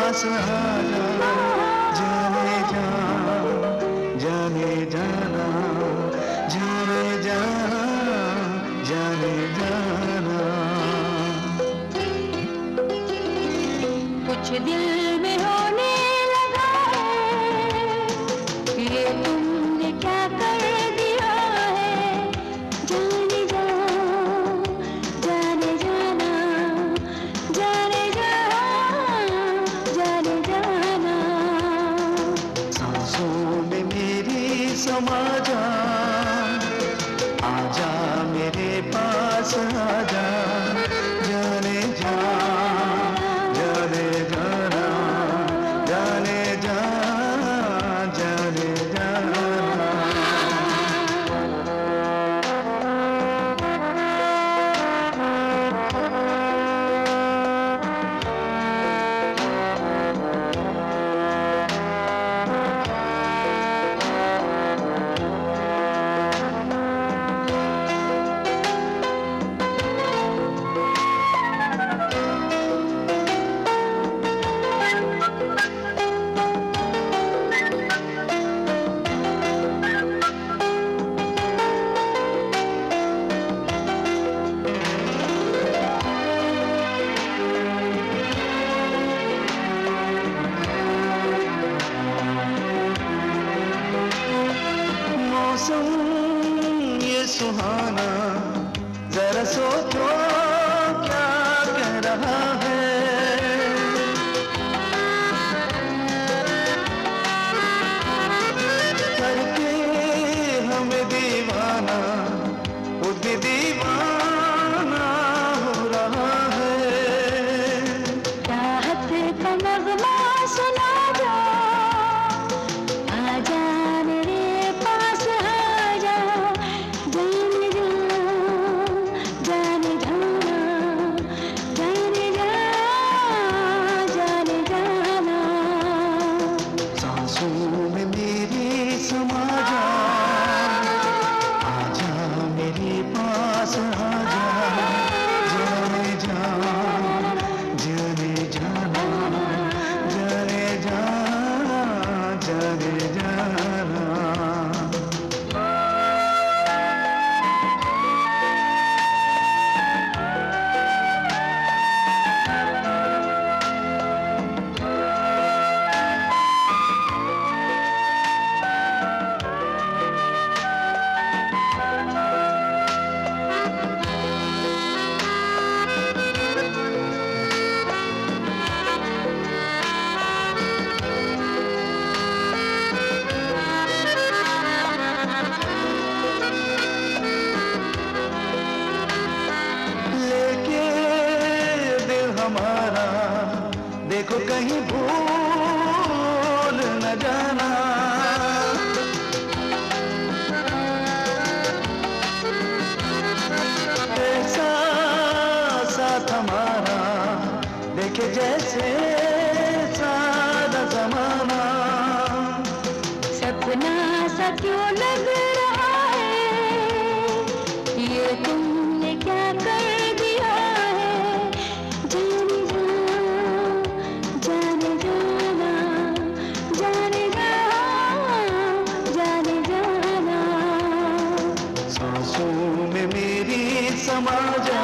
पास आजा, जाने जा, जाने जाना, जाने जा, जाने जाना। कुछ दिल में होने लगा है, ये तुमने क्या कर दिया है। जाने जा, जाने जाना, जाने जा, जाने जाना। सांसों में मेरी समा जा, आजा मेरे पास आजा, जाने जा, जाने जाना, जाने जा, जाने जाना। मौसम ये सुहाना, जरा सोचो क्या कह रहा है। करके हमें दीवाना, खुद दीवाना हो रहा है। चाहत का नगमा सुना जा, आजा मेरे पास आजा, जाने जा, जाने जाना, जाने जा, जाने जाना। सांसों में मेरी समा जा, आजा मेरे पास आजा, जाने जा, जाने जाना, जाने जा, जाने जाना। लेके दिल हमारा देखो कहीं भूल न जाना। ऐसा साथ हमारा देखे जैसे सादा जमाना। सपना सा क्यों लग रहा है, ये तुमने क्या कर दिया है। जाने जा, जाने जाना, जाने जा, जाने जाना। सांसों में मेरी समा जा,